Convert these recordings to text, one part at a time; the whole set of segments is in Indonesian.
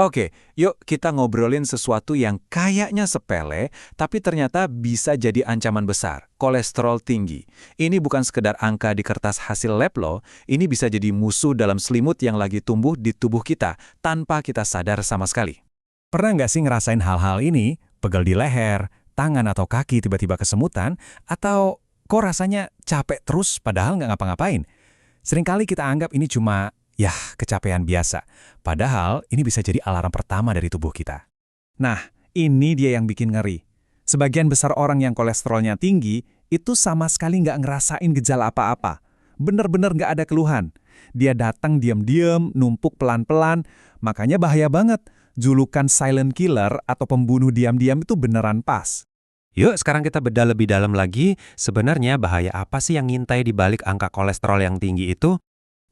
Oke, yuk kita ngobrolin sesuatu yang kayaknya sepele, tapi ternyata bisa jadi ancaman besar. Kolesterol tinggi. Ini bukan sekedar angka di kertas hasil lab loh, ini bisa jadi musuh dalam selimut yang lagi tumbuh di tubuh kita, tanpa kita sadar sama sekali. Pernah nggak sih ngerasain hal-hal ini? Pegel di leher, tangan atau kaki tiba-tiba kesemutan, atau kok rasanya capek terus padahal nggak ngapa-ngapain? Seringkali kita anggap ini cuma, ya, kecapean biasa. Padahal ini bisa jadi alarm pertama dari tubuh kita. Nah, ini dia yang bikin ngeri. Sebagian besar orang yang kolesterolnya tinggi, itu sama sekali nggak ngerasain gejala apa-apa. Bener-bener nggak ada keluhan. Dia datang diam-diam, numpuk pelan-pelan, makanya bahaya banget. Julukan silent killer atau pembunuh diam-diam itu beneran pas. Yuk sekarang kita bedah lebih dalam lagi, sebenarnya bahaya apa sih yang ngintai di balik angka kolesterol yang tinggi itu?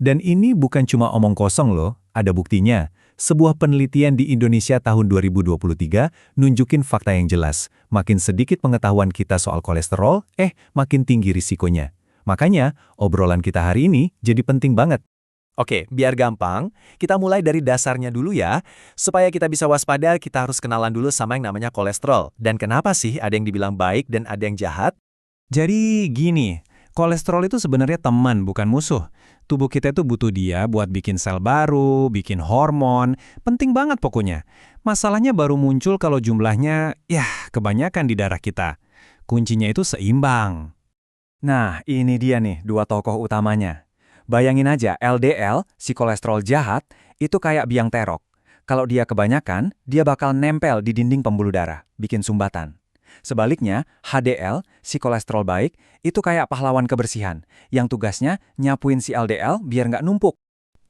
Dan ini bukan cuma omong kosong loh, ada buktinya. Sebuah penelitian di Indonesia tahun 2023 nunjukin fakta yang jelas. Makin sedikit pengetahuan kita soal kolesterol, makin tinggi risikonya. Makanya, obrolan kita hari ini jadi penting banget. Oke, biar gampang, kita mulai dari dasarnya dulu ya. Supaya kita bisa waspada, kita harus kenalan dulu sama yang namanya kolesterol. Dan kenapa sih ada yang dibilang baik dan ada yang jahat? Jadi gini, kolesterol itu sebenarnya teman, bukan musuh. Tubuh kita itu butuh dia buat bikin sel baru, bikin hormon, penting banget pokoknya. Masalahnya baru muncul kalau jumlahnya, kebanyakan di darah kita. Kuncinya itu seimbang. Nah, ini dia nih dua tokoh utamanya. Bayangin aja, LDL, si kolesterol jahat, itu kayak biang terok. Kalau dia kebanyakan, dia bakal nempel di dinding pembuluh darah, bikin sumbatan. Sebaliknya, HDL, si kolesterol baik, itu kayak pahlawan kebersihan, yang tugasnya nyapuin si LDL biar nggak numpuk.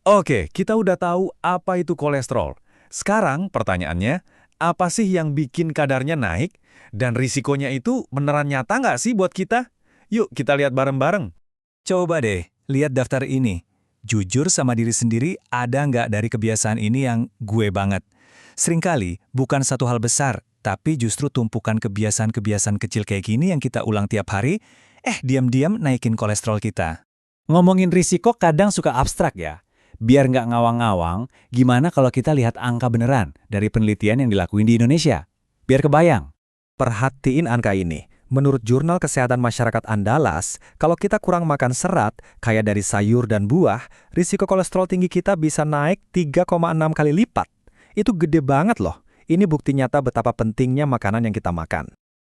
Oke, kita udah tahu apa itu kolesterol. Sekarang pertanyaannya, apa sih yang bikin kadarnya naik? Dan risikonya itu beneran nyata nggak sih buat kita? Yuk kita lihat bareng-bareng. Coba deh, lihat daftar ini. Jujur sama diri sendiri, ada nggak dari kebiasaan ini yang gue banget? Seringkali, bukan satu hal besar, tapi justru tumpukan kebiasaan-kebiasaan kecil kayak gini yang kita ulang tiap hari, diam-diam naikin kolesterol kita. Ngomongin risiko kadang suka abstrak ya. Biar nggak ngawang-ngawang, gimana kalau kita lihat angka beneran dari penelitian yang dilakuin di Indonesia? Biar kebayang. Perhatiin angka ini. Menurut Jurnal Kesehatan Masyarakat Andalas, kalau kita kurang makan serat, kayak dari sayur dan buah, risiko kolesterol tinggi kita bisa naik 3,6 kali lipat. Itu gede banget loh. Ini bukti nyata betapa pentingnya makanan yang kita makan.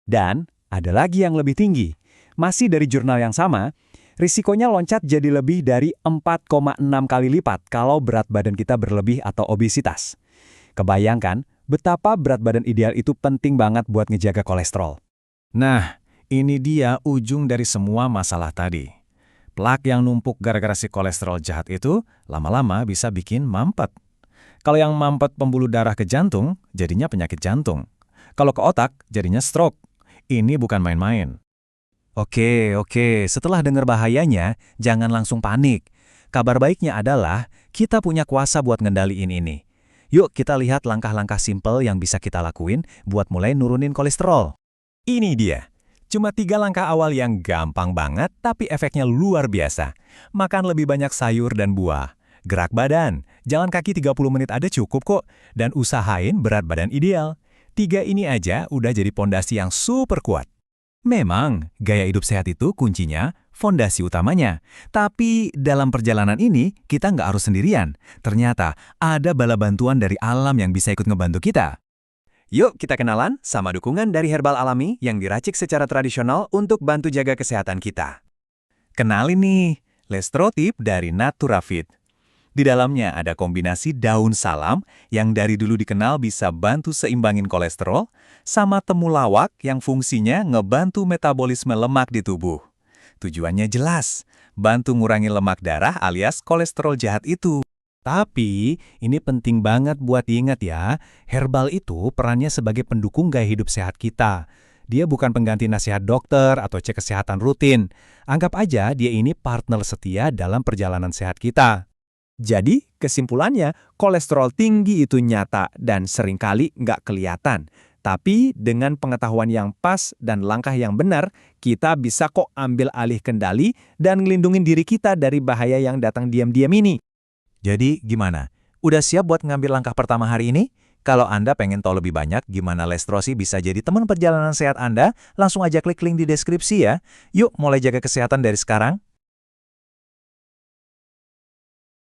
Dan ada lagi yang lebih tinggi. Masih dari jurnal yang sama, risikonya loncat jadi lebih dari 4,6 kali lipat kalau berat badan kita berlebih atau obesitas. Kebayangkan betapa berat badan ideal itu penting banget buat ngejaga kolesterol. Nah, ini dia ujung dari semua masalah tadi. Plak yang numpuk gara-gara si kolesterol jahat itu lama-lama bisa bikin mampet. Kalau yang mampet pembuluh darah ke jantung, jadinya penyakit jantung. Kalau ke otak, jadinya stroke. Ini bukan main-main. Oke, setelah dengar bahayanya, jangan langsung panik. Kabar baiknya adalah kita punya kuasa buat ngendaliin ini. Yuk kita lihat langkah-langkah simpel yang bisa kita lakuin buat mulai nurunin kolesterol. Ini dia. Cuma 3 langkah awal yang gampang banget tapi efeknya luar biasa. Makan lebih banyak sayur dan buah. Gerak badan. Jalan kaki 30 menit aja cukup kok. Dan usahain berat badan ideal. 3 ini aja udah jadi pondasi yang super kuat. Memang, gaya hidup sehat itu kuncinya, fondasi utamanya. Tapi dalam perjalanan ini, kita nggak harus sendirian. Ternyata ada bala bantuan dari alam yang bisa ikut ngebantu kita. Yuk kita kenalan sama dukungan dari herbal alami yang diracik secara tradisional untuk bantu jaga kesehatan kita. Kenalin nih, Lestrotip dari Naturafit. Di dalamnya ada kombinasi daun salam yang dari dulu dikenal bisa bantu seimbangin kolesterol, sama temulawak yang fungsinya ngebantu metabolisme lemak di tubuh. Tujuannya jelas, bantu ngurangi lemak darah alias kolesterol jahat itu. Tapi, ini penting banget buat diingat ya, herbal itu perannya sebagai pendukung gaya hidup sehat kita. Dia bukan pengganti nasihat dokter atau cek kesehatan rutin. Anggap aja dia ini partner setia dalam perjalanan sehat kita. Jadi, kesimpulannya, kolesterol tinggi itu nyata dan seringkali nggak kelihatan. Tapi dengan pengetahuan yang pas dan langkah yang benar, kita bisa kok ambil alih kendali dan ngelindungin diri kita dari bahaya yang datang diam-diam ini. Jadi gimana? Udah siap buat ngambil langkah pertama hari ini? Kalau Anda pengen tahu lebih banyak gimana Lestrosi bisa jadi teman perjalanan sehat Anda, langsung aja klik link di deskripsi ya. Yuk mulai jaga kesehatan dari sekarang.